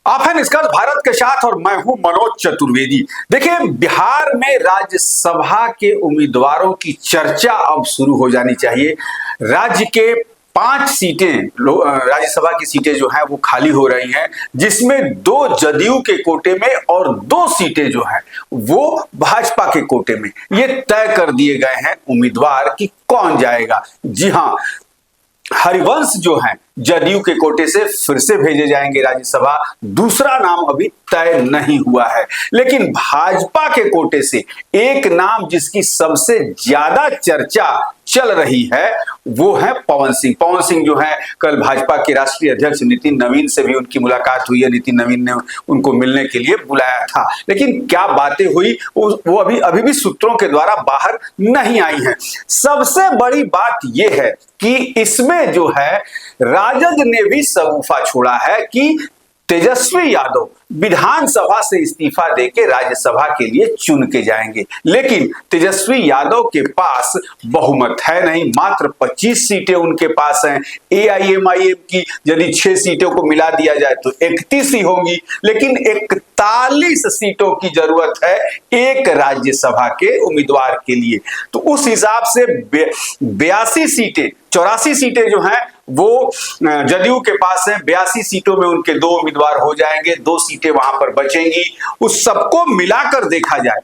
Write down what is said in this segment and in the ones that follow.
आप हैं निष्कर्ष भारत के साथ और मैं हूं मनोज चतुर्वेदी। देखिए, बिहार में राज्यसभा के उम्मीदवारों की चर्चा अब शुरू हो जानी चाहिए। राज्य के 5 सीटें, राज्यसभा की सीटें जो हैं वो खाली हो रही हैं, जिसमें 2 जदयू के कोटे में और 2 सीटें जो हैं वो भाजपा के कोटे में। ये तय कर दिए गए हैं उम्मीदवार कि कौन जाएगा। जी हां, हरिवंश जो हैं जदयू के कोटे से फिर से भेजे जाएंगे राज्यसभा। दूसरा नाम अभी तय नहीं हुआ है, लेकिन भाजपा के कोटे से एक नाम जिसकी सबसे ज्यादा चर्चा चल रही है वो है पवन सिंह। पवन सिंह जो है, कल भाजपा के राष्ट्रीय अध्यक्ष नितिन नवीन से भी उनकी मुलाकात हुई है। नितिन नवीन ने उनको मिलने के लिए बुलाया था, लेकिन क्या बातें हुई वो अभी भी सूत्रों के द्वारा बाहर नहीं आई हैं। सबसे बड़ी बात यह है कि इसमें जो है राजद ने भी सबूफा छोड़ा है कि तेजस्वी यादव विधानसभा से इस्तीफा देके राज्यसभा के लिए चुन के जाएंगे, लेकिन तेजस्वी यादव के पास बहुमत है नहीं। मात्र 25 सीटें उनके पास हैं। एआईएमआईएम की यदि 6 सीटों को मिला दिया जाए तो 31 ही होंगी, लेकिन 41 सीटों की जरूरत है एक राज्यसभा के उम्मीदवार के लिए। तो उस हिसाब से 82 सीटें, 84 सीटें जो हैं वो जदयू के पास है। 82 सीटों में उनके 2 उम्मीदवार हो जाएंगे, 2 सीटें वहां पर बचेंगी। उस सबको मिलाकर देखा जाए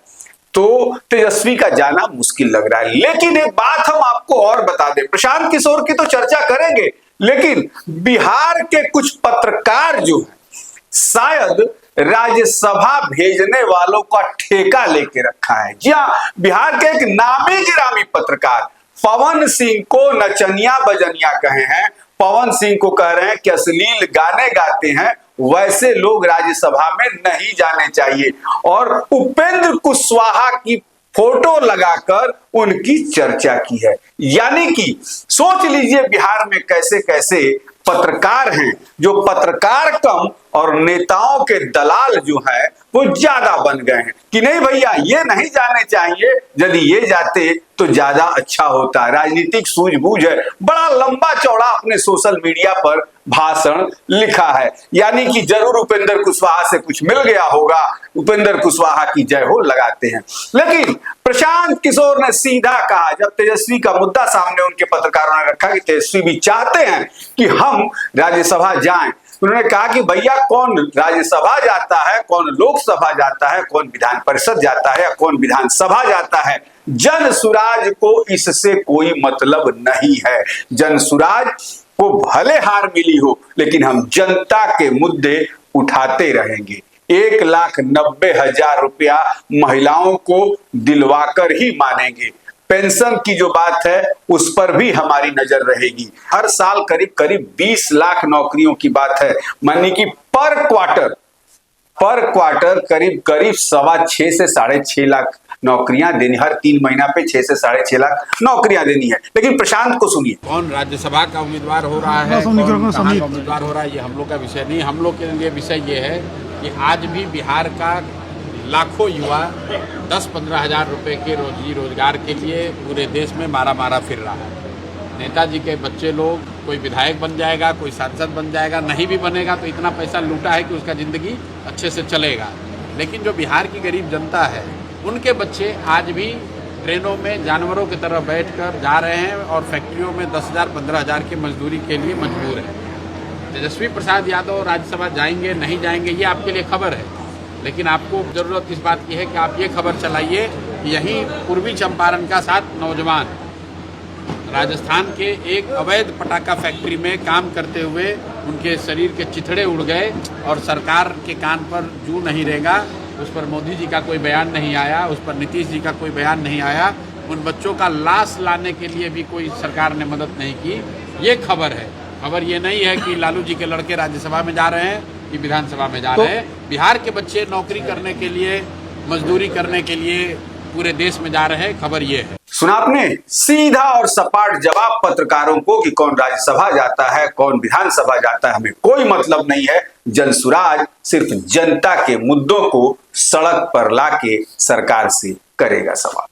तो तेजस्वी का जाना मुश्किल लग रहा है। लेकिन एक बात हम आपको और बता दें, प्रशांत किशोर की तो चर्चा करेंगे, लेकिन बिहार के कुछ पत्रकार जो है शायद राज्यसभा भेजने वालों का ठेका लेके रखा है। जी हां, बिहार के एक नामी गिरामी पत्रकार पवन सिंह को नचनिया बजनिया कहे हैं। पवन सिंह को कह रहे हैं कि अश्लील गाने गाते हैं, वैसे लोग राज्यसभा में नहीं जाने चाहिए, और उपेंद्र कुशवाहा की फोटो लगाकर उनकी चर्चा की है। यानी कि सोच लीजिए बिहार में कैसे कैसे पत्रकार हैं, जो पत्रकार कम और नेताओं के दलाल जो है वो ज्यादा बन गए हैं कि नहीं भैया ये नहीं जाने चाहिए, यदि ये जाते तो ज्यादा अच्छा होता। राजनीतिक सूझबूझ है। बड़ा लंबा चौड़ा अपने सोशल मीडिया पर भाषण लिखा है, यानी कि जरूर उपेंद्र कुशवाहा से कुछ मिल गया होगा, उपेंद्र कुशवाहा की जय हो लगाते हैं। लेकिन प्रशांत किशोर ने सीधा कहा, जब तेजस्वी का मुद्दा सामने उनके पत्रकारों ने रखा कि तेजस्वी भी चाहते हैं कि हम राज्यसभा जाएं, उन्होंने कहा कि भैया कौन राज्यसभा जाता है, कौन लोकसभा जाता है, कौन विधान परिषद जाता है या कौन विधानसभा जाता है, जन सुराज को इससे कोई मतलब नहीं है। जन सुराज को भले हार मिली हो, लेकिन हम जनता के मुद्दे उठाते रहेंगे। 1,90,000 रुपया महिलाओं को दिलवाकर ही मानेंगे। पेंशन की जो बात है उस पर भी हमारी नजर रहेगी। हर साल करीब करीब 20 लाख नौकरियों की बात है, मानिए कि पर क्वार्टर करीब करीब 6.25 से 6.5 लाख नौकरियां देनी, हर 3 महीना पे 6 से 6.5 लाख नौकरियां देनी है। लेकिन प्रशांत को सुनिए, कौन राज्यसभा का उम्मीदवार हो रहा है, कौन कहाँ का उम्मीदवार हो रहा है, ये हम लोग का विषय नहीं। हम लोग के लिए विषय ये है कि आज भी बिहार का लाखों युवा 10-15 हज़ार रुपये के रोजगार के लिए पूरे देश में मारा फिर रहा है। नेताजी के बच्चे लोग, कोई विधायक बन जाएगा, कोई सांसद बन जाएगा, नहीं भी बनेगा तो इतना पैसा लूटा है कि उसका ज़िंदगी अच्छे से चलेगा। लेकिन जो बिहार की गरीब जनता है, उनके बच्चे आज भी ट्रेनों में जानवरों की तरह बैठकर जा रहे हैं और फैक्ट्रियों में 10,000-15,000 की मजदूरी के लिए मजबूर हैं। तेजस्वी प्रसाद यादव राज्यसभा जाएंगे नहीं जाएंगे ये आपके लिए खबर है, लेकिन आपको ज़रूरत इस बात की है कि आप ये खबर चलाइए कि यहीं पूर्वी चंपारण का 7 नौजवान राजस्थान के एक अवैध पटाखा फैक्ट्री में काम करते हुए उनके शरीर के चिथड़े उड़ गए और सरकार के कान पर जू नहीं रहेगा। उस पर मोदी जी का कोई बयान नहीं आया, उस पर नीतीश जी का कोई बयान नहीं आया। उन बच्चों का लाश लाने के लिए भी कोई सरकार ने मदद नहीं की। ये खबर है। खबर ये नहीं है कि लालू जी के लड़के राज्यसभा में जा रहे हैं कि विधानसभा में जा रहे हैं। बिहार के बच्चे नौकरी करने के लिए, मजदूरी करने के लिए पूरे देश में जा रहे हैं। खबर ये है। सुना आपने, सीधा और सपाट जवाब पत्रकारों को कि कौन राज्यसभा जाता है, कौन विधानसभा जाता है, हमें कोई मतलब नहीं है। जनसुराज सिर्फ जनता के मुद्दों को सड़क पर लाके सरकार से करेगा सवाल।